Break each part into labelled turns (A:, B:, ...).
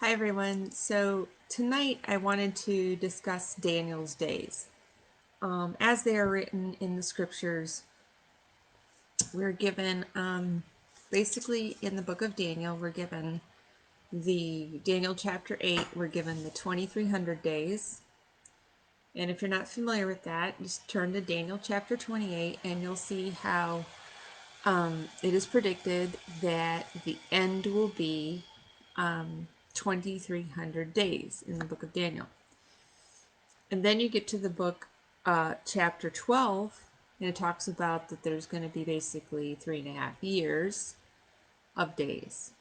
A: Hi everyone. So tonight I wanted to discuss Daniel's days. As they are written in the scriptures, we're given basically in the book of Daniel, we're given the Daniel chapter 8, we're given the 2300 days. And if you're not familiar with that, just turn to Daniel chapter 28 and you'll see how it is predicted that the end will be 2300 days in the book of Daniel. And then you get to the book, chapter 12, and it talks about that there's going to be basically 3.5 years of days.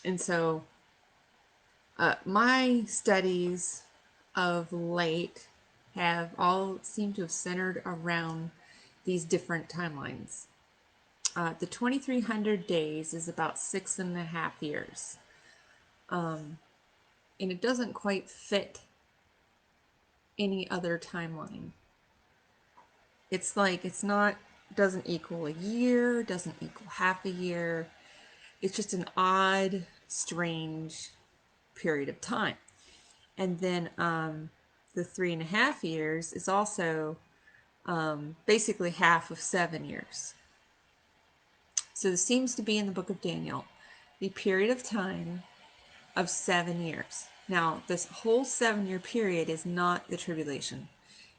A: And so my studies of late have all seemed to have centered around these different timelines. The 2300 days is about 6.5 years. And it doesn't quite fit any other timeline. It's like it's not doesn't equal a year, doesn't equal half a year. It's just an odd, strange period of time. And then the 3.5 years is also basically half of 7 years. So this seems to be in the book of Daniel, the period of time of 7 years. Now, this whole 7-year period is not the tribulation.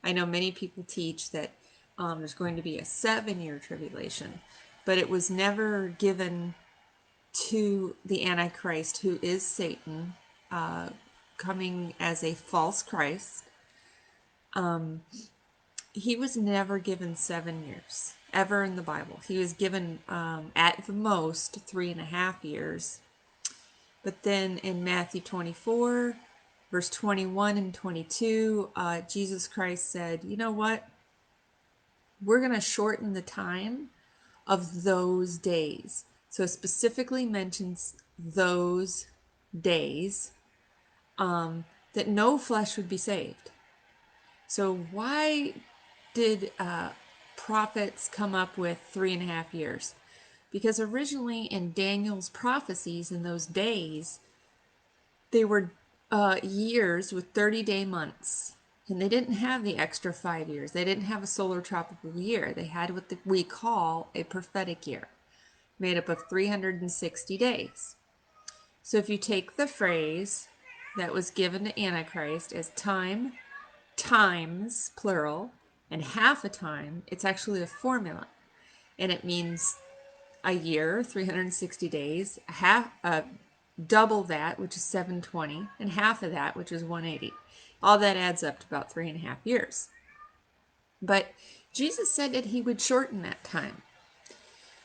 A: I know many people teach that there's going to be a 7-year tribulation, but it was never given to the Antichrist, who is Satan, coming as a false Christ. He was never given 7 years, ever in the Bible. He was given, at the most, 3.5 years. But then in Matthew 24, verse 21 and 22, Jesus Christ said, you know what? We're going to shorten the time of those days. So it specifically mentions those days, that no flesh would be saved. So why did prophets come up with 3.5 years? Because originally in Daniel's prophecies in those days, they were years with 30-day months. And they didn't have the extra 5 years. They didn't have a solar tropical year. They had what we call a prophetic year, made up of 360 days. So if you take the phrase that was given to Antichrist as time, times, plural, and half a time, it's actually a formula. And it means a year, 360 days, double that, which is 720, and half of that, which is 180. All that adds up to about 3.5 years. But Jesus said that he would shorten that time.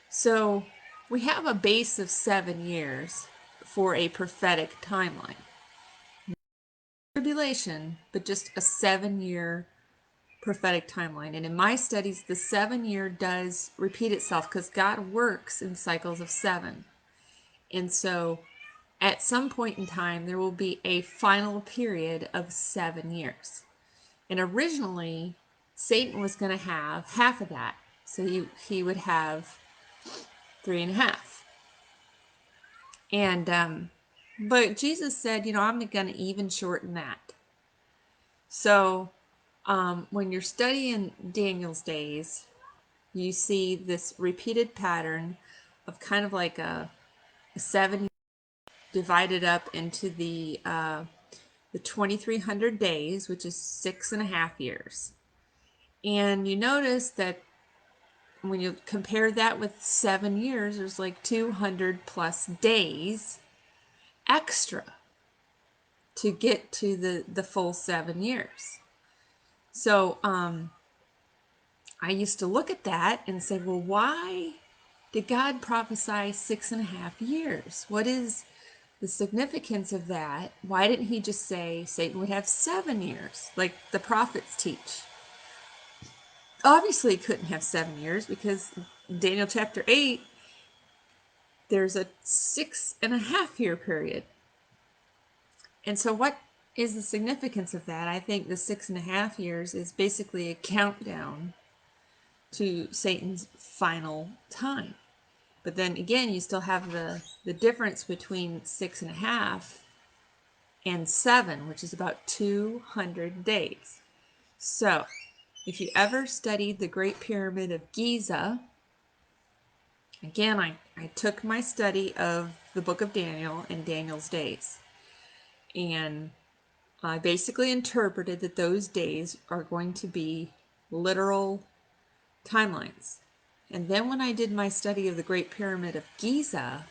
A: So we have a base of 7 years for a prophetic timeline. Tribulation, but just a 7-year prophetic timeline. And in my studies, the 7-year does repeat itself because God works in cycles of 7. And so at some point in time, there will be a final period of 7 years. And originally, Satan was going to have half of that. So he would have 3.5. And but Jesus said, I'm going to even shorten that. So when you're studying Daniel's days, you see this repeated pattern of kind of like a 7 divided up into the 2300 days, which is 6.5 years. And you notice that when you compare that with 7 years, there's like 200 plus days extra to get to the full 7 years. So I used to look at that and say, well, why did God prophesy 6.5 years? What is the significance of that? Why didn't he just say Satan would have 7 years like the prophets teach? Obviously, he couldn't have 7 years because in Daniel chapter 8, there's a 6.5 year period. And so what is the significance of that? I think the 6.5 years is basically a countdown to Satan's final time. But then again, you still have the difference between 6.5 and 7, which is about 200 days. So, if you ever studied the Great Pyramid of Giza, again, I took my study of the book of Daniel and Daniel's days, and I basically interpreted that those days are going to be literal timelines. And then when I did my study of the Great Pyramid of Giza,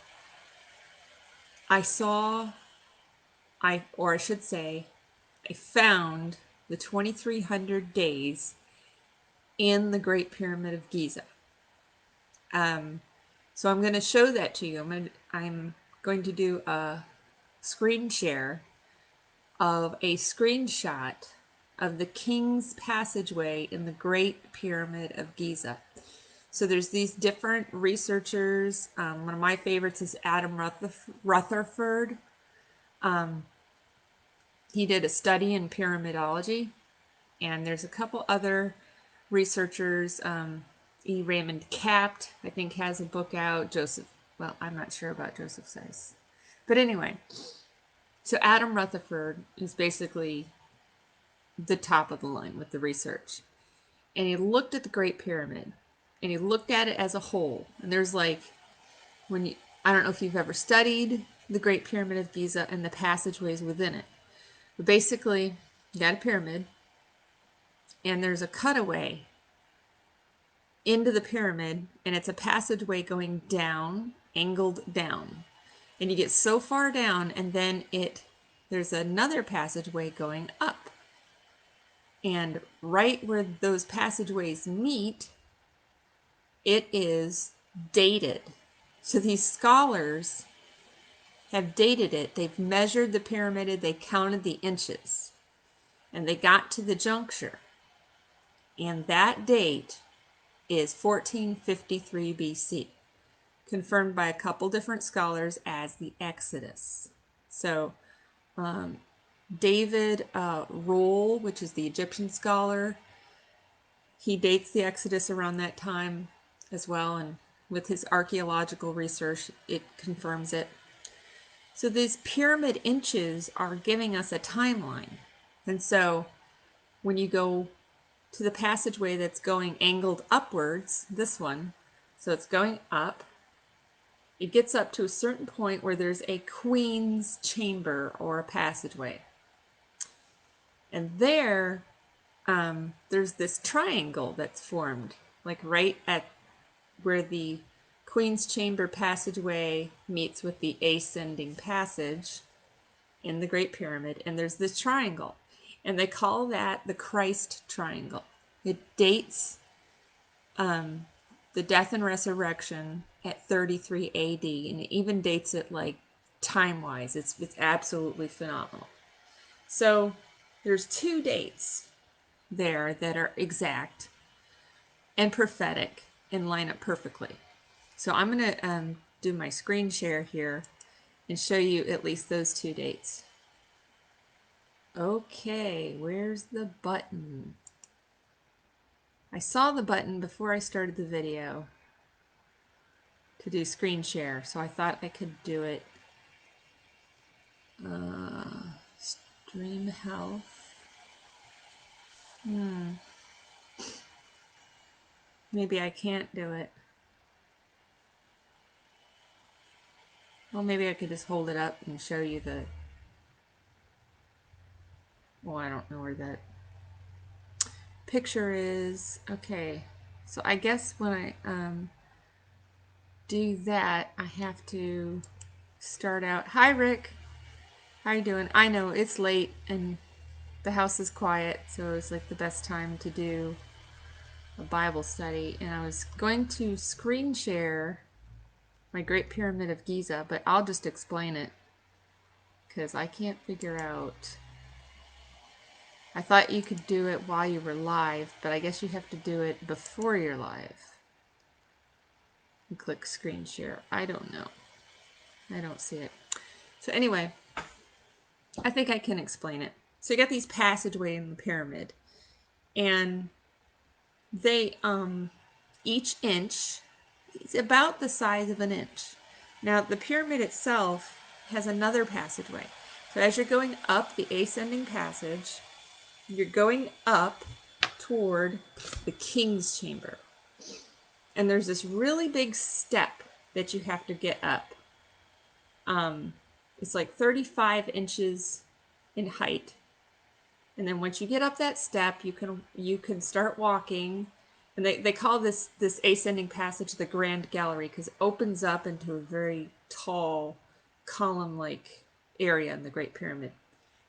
A: I found the 2,300 days in the Great Pyramid of Giza. So I'm going to show that to you. I'm going to do a screen share of a screenshot of the King's Passageway in the Great Pyramid of Giza. So there's these different researchers. One of my favorites is Adam Rutherford. He did a study in pyramidology, and there's a couple other researchers. E. Raymond Capt, I think, has a book out. Well, I'm not sure about Joseph Seiss. But anyway, so Adam Rutherford is basically the top of the line with the research. And he looked at the Great Pyramid, and he looked at it as a whole. And there's like, I don't know if you've ever studied the Great Pyramid of Giza and the passageways within it. But basically, you got a pyramid, and there's a cutaway into the pyramid, and it's a passageway going down, angled down. And you get so far down, and then there's another passageway going up. And right where those passageways meet, it is dated. So these scholars have dated it. They've measured the pyramid, they counted the inches, and they got to the juncture. And that date is 1453 BC, confirmed by a couple different scholars as the Exodus. So David Rohl, which is the Egyptian scholar, he dates the Exodus around that time as well, and with his archaeological research, it confirms it. So these pyramid inches are giving us a timeline. And so when you go to the passageway that's going angled upwards, this one, so it's going up, it gets up to a certain point where there's a queen's chamber or a passageway. And there's this triangle that's formed, like right at where the queen's chamber passageway meets with the ascending passage in the Great Pyramid, and there's this triangle. And they call that the Christ Triangle. It dates the death and resurrection at 33 AD, and it even dates it like time-wise. It's absolutely phenomenal. So there's 2 dates there that are exact and prophetic and line up perfectly. So I'm going to do my screen share here and show you at least those 2 dates. Okay, where's the button? I saw the button before I started the video to do screen share, so I thought I could do it. Stream health. Maybe I can't do it. Well, maybe I could just hold it up and show you the... Well, I don't know where that picture is. Okay, so I guess when I do that, I have to start out. Hi, Rick. How you doing? I know it's late and the house is quiet, so it's like the best time to do a Bible study. And I was going to screen share my Great Pyramid of Giza, but I'll just explain it because I can't figure out. I thought you could do it while you were live, but I guess you have to do it before you're live. And click screen share. I don't know. I don't see it. So anyway, I think I can explain it. So you got these passageways in the pyramid, and they each inch is about the size of an inch. Now the pyramid itself has another passageway, So as you're going up the ascending passage, you're going up toward the king's chamber. And there's this really big step that you have to get up. It's like 35 inches in height. And then once you get up that step, you can start walking. And they call this ascending passage the Grand Gallery because it opens up into a very tall column-like area in the Great Pyramid.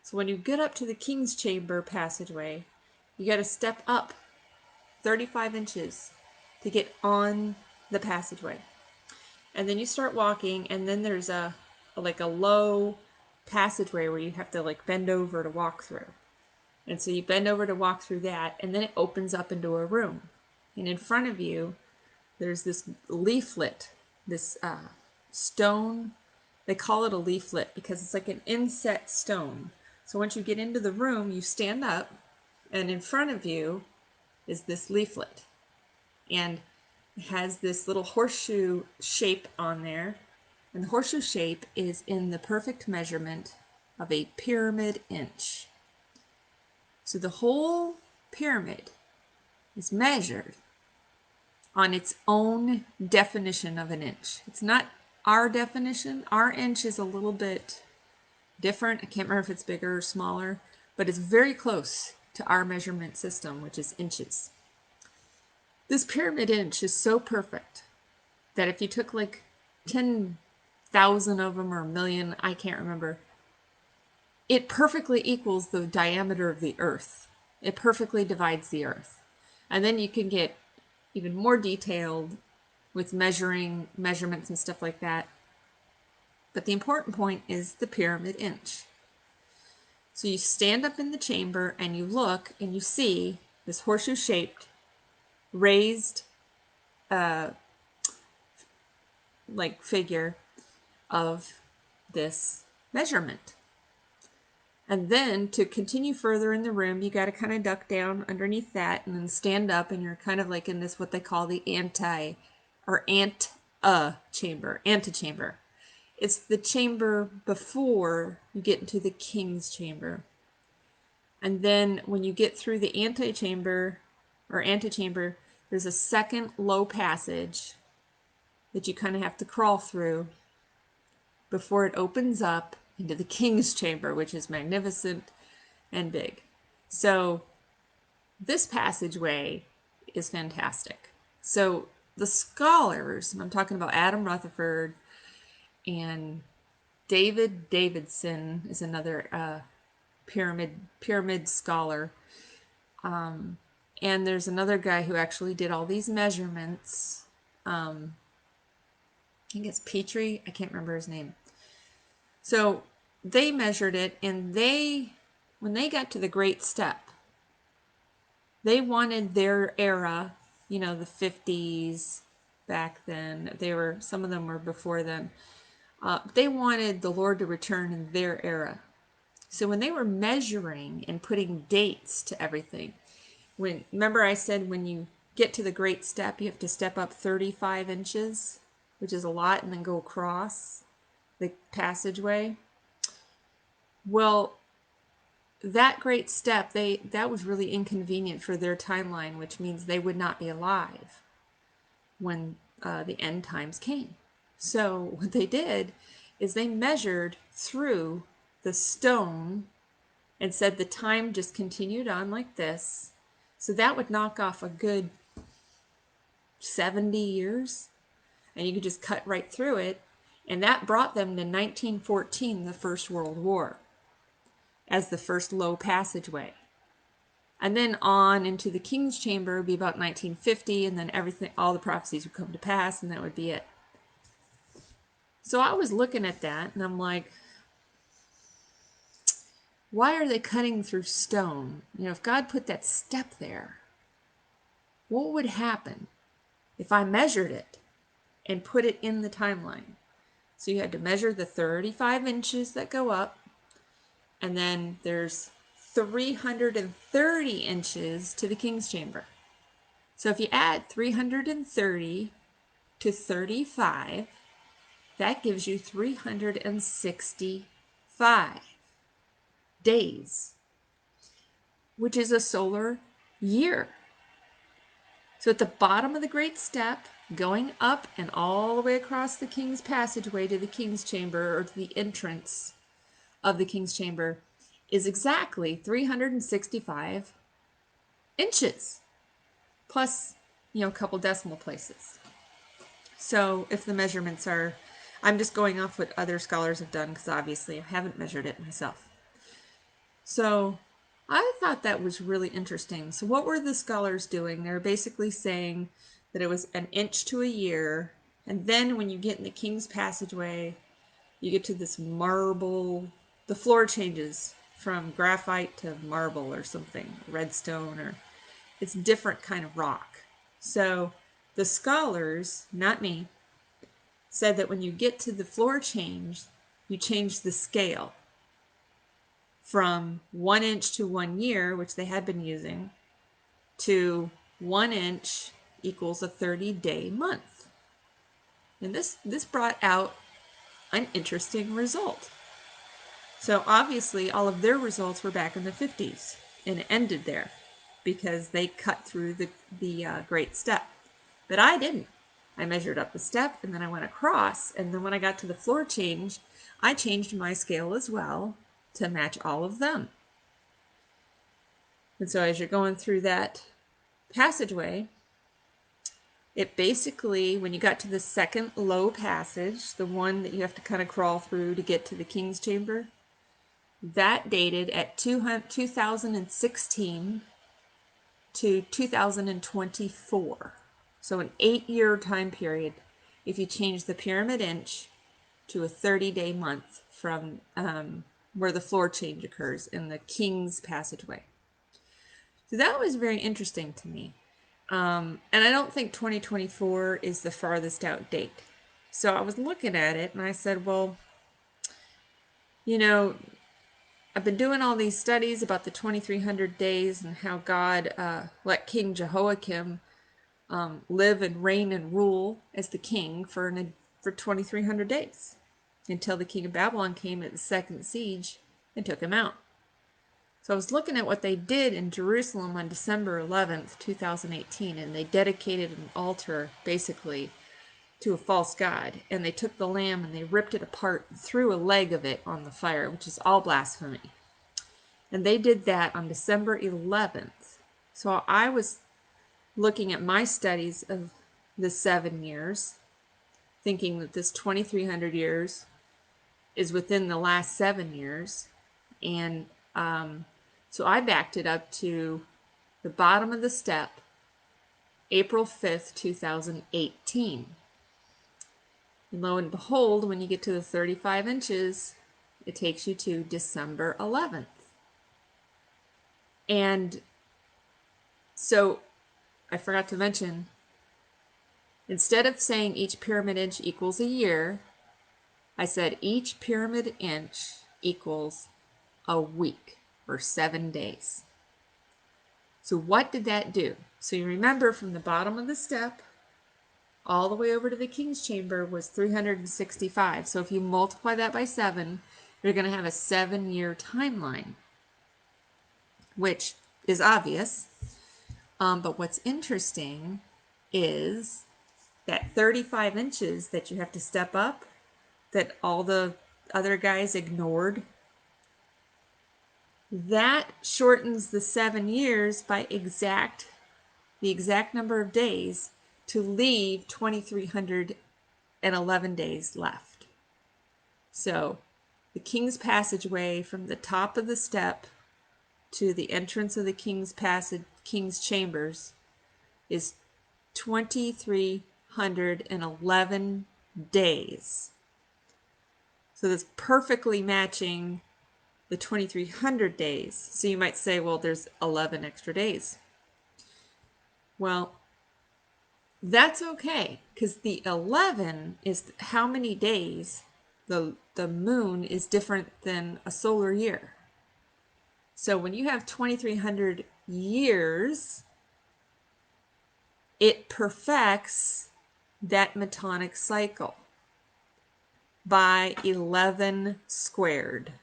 A: So when you get up to the King's Chamber passageway, you got to step up 35 inches to get on the passageway. And then you start walking, and then there's a low passageway where you have to like bend over to walk through. And so you bend over to walk through that, and then it opens up into a room. And in front of you, there's this leaflet, this stone. They call it a leaflet because it's like an inset stone. So once you get into the room, you stand up, and in front of you is this leaflet. And it has this little horseshoe shape on there. And the horseshoe shape is in the perfect measurement of a pyramid inch. So the whole pyramid is measured on its own definition of an inch. It's not our definition. Our inch is a little bit different. I can't remember if it's bigger or smaller, but it's very close to our measurement system, which is inches. This pyramid inch is so perfect that if you took like 10,000 of them or a million, I can't remember, it perfectly equals the diameter of the earth. It perfectly divides the earth. And then you can get even more detailed with measurements and stuff like that. But the important point is the pyramid inch. So you stand up in the chamber and you look and you see this horseshoe-shaped, raised like figure of this measurement. And then to continue further in the room, you got to kind of duck down underneath that and then stand up, and you're kind of like in this what they call the antechamber. It's the chamber before you get into the king's chamber. And then when you get through the antechamber, there's a second low passage that you kind of have to crawl through before it opens up into the king's chamber, which is magnificent and big. So this passageway is fantastic. So the scholars, and I'm talking about Adam Rutherford and David Davidson is another pyramid scholar. And there's another guy who actually did all these measurements. I think it's Petrie. I can't remember his name. So they measured it, and when they got to the Great Step, they wanted their era, the 50s back then. Some of them were before then. They wanted the Lord to return in their era. So when they were measuring and putting dates to everything, remember I said when you get to the Great Step, you have to step up 35 inches, which is a lot, and then go across the passageway. Well, that Great Step, that was really inconvenient for their timeline, which means they would not be alive when the end times came. So what they did is they measured through the stone and said the time just continued on like this. So that would knock off a good 70 years, and you could just cut right through it. And that brought them to 1914, the First World War, as the first low passageway. And then on into the King's Chamber would be about 1950, and then all the prophecies would come to pass, and that would be it. So I was looking at that, and I'm like, why are they cutting through stone? If God put that step there, what would happen if I measured it and put it in the timeline? So you had to measure the 35 inches that go up, and then there's 330 inches to the King's Chamber. So if you add 330 to 35, that gives you 365. days, which is a solar year. So at the bottom of the great step, going up and all the way across the king's passageway to the king's chamber, or to the entrance of the king's chamber, is exactly 365 inches, plus, a couple decimal places. So if the measurements are, I'm just going off what other scholars have done, because obviously I haven't measured it myself. So I thought that was really interesting. So what were the scholars doing? They were basically saying that it was an inch to a year, and then when you get in the king's passageway, you get to this marble, the floor changes from graphite to marble or something, redstone, or it's different kind of rock. So the scholars, not me, said that when you get to the floor change, you change the scale from 1 inch to 1 year, which they had been using, to 1 inch equals a 30-day month. And this brought out an interesting result. So obviously all of their results were back in the 50s, and it ended there because they cut through the great step. But I didn't. I measured up the step, and then I went across, and then when I got to the floor change, I changed my scale as well to match all of them. And so as you're going through that passageway, it basically, when you got to the second low passage, the one that you have to kind of crawl through to get to the king's chamber, that dated at 2016 to 2024. So an 8-year time period if you change the pyramid inch to a 30-day month from where the floor change occurs in the king's passageway. So that was very interesting to me. And I don't think 2024 is the farthest out date. So I was looking at it and I said, well, I've been doing all these studies about the 2300 days and how God let King Jehoiakim live and reign and rule as the king for 2300 days until the king of Babylon came at the second siege and took him out. So I was looking at what they did in Jerusalem on December 11th, 2018, and they dedicated an altar basically to a false god, and they took the lamb and they ripped it apart and threw a leg of it on the fire, which is all blasphemy. And they did that on December 11th. So I was looking at my studies of the 7 years, thinking that this 2300 years is within the last 7 years, and so I backed it up to the bottom of the step, April 5th, 2018. And lo and behold, when you get to the 35 inches, it takes you to December 11th. And so I forgot to mention, instead of saying each pyramid inch equals a year, I said each pyramid inch equals a week, or 7 days. So what did that do? So you remember from the bottom of the step all the way over to the king's chamber was 365. So if you multiply that by 7, you're going to have a 7-year timeline, which is obvious. But what's interesting is that 35 inches that you have to step up, that all the other guys ignored, that shortens the 7 years by the exact number of days to leave 2,311 days left. So the king's passageway from the top of the step to the entrance of the king's chambers is 2,311 days. So that's perfectly matching the 2,300 days. So you might say, well, there's 11 extra days. Well, that's okay, because the 11 is how many days the moon is different than a solar year. So when you have 2,300 years, it perfects that metonic cycle by 11 squared.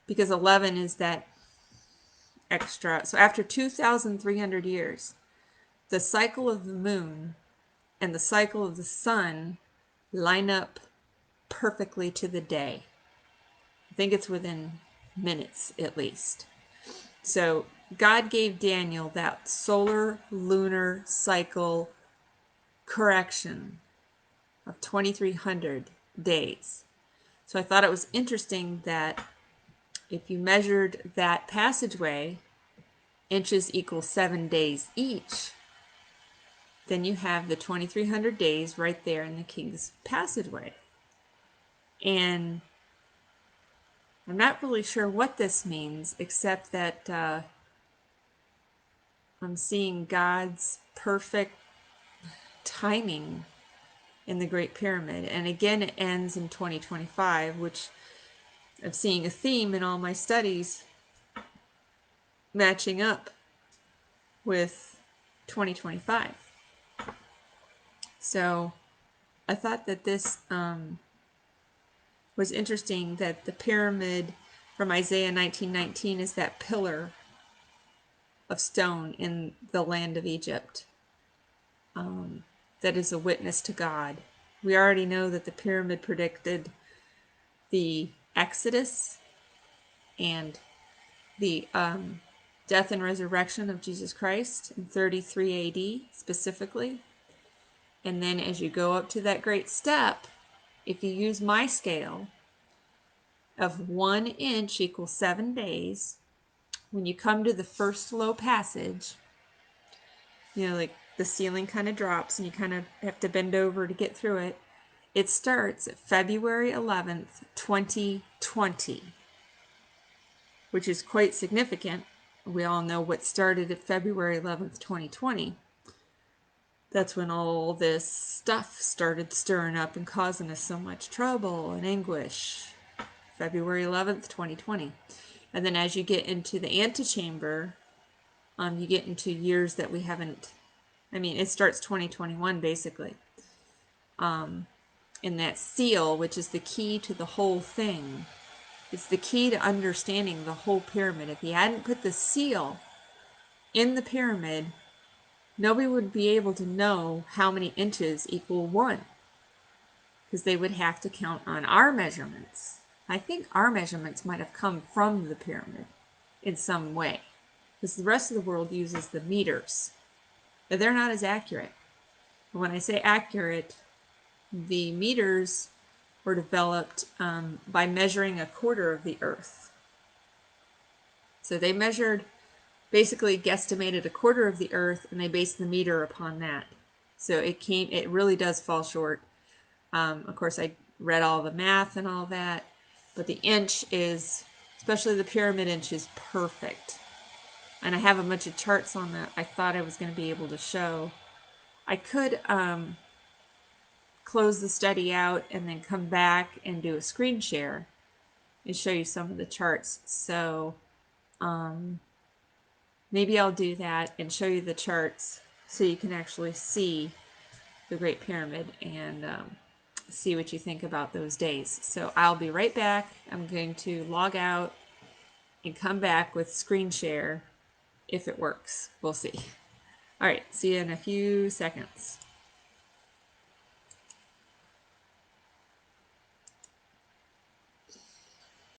A: because 11 is that extra. So after 2,300 years, the cycle of the moon and the cycle of the sun line up perfectly to the day. I think it's within minutes at least. So God gave Daniel that solar lunar cycle correction of 2,300 days. So I thought it was interesting that if you measured that passageway, inches equal 7 days each, then you have the 2,300 days right there in the King's Passageway. And I'm not really sure what this means, except that I'm seeing God's perfect timing in the Great Pyramid. And again, it ends in 2025, which I'm seeing a theme in all my studies matching up with 2025. So I thought that this was interesting, that the pyramid from Isaiah 19:19 is that pillar of stone in the land of Egypt that is a witness to God. We already know that the pyramid predicted the Exodus and the death and resurrection of Jesus Christ in 33 AD specifically. And then as you go up to that great step, if you use my scale of 1 inch equals 7 days, when you come to the first low passage, like the ceiling kind of drops and you kind of have to bend over to get through it. It starts at February 11th, 2020, which is quite significant. We all know what started at February 11th, 2020. That's when all this stuff started stirring up and causing us so much trouble and anguish. February 11th, 2020. And then as you get into the antechamber, you get into years that we haven't, it starts 2021 basically. In that seal, which is the key to the whole thing. It's the key to understanding the whole pyramid. If you hadn't put the seal in the pyramid, nobody would be able to know how many inches equal 1. Because they would have to count on our measurements. I think our measurements might have come from the pyramid in some way. Because the rest of the world uses the meters. But they're not as accurate. And when I say accurate, the meters were developed by measuring a quarter of the Earth. So they measured, basically guesstimated a quarter of the Earth, and they based the meter upon that. So it really does fall short. Of course, I read all the math and all that, but the inch is, especially the pyramid inch, is perfect. And I have a bunch of charts on that I thought I was going to be able to show. I could close the study out and then come back and do a screen share and show you some of the charts. So maybe I'll do that and show you the charts so you can actually see the Great Pyramid and see what you think about those days. So I'll be right back. I'm going to log out and come back with screen share if it works. We'll see. All right, see you in a few seconds.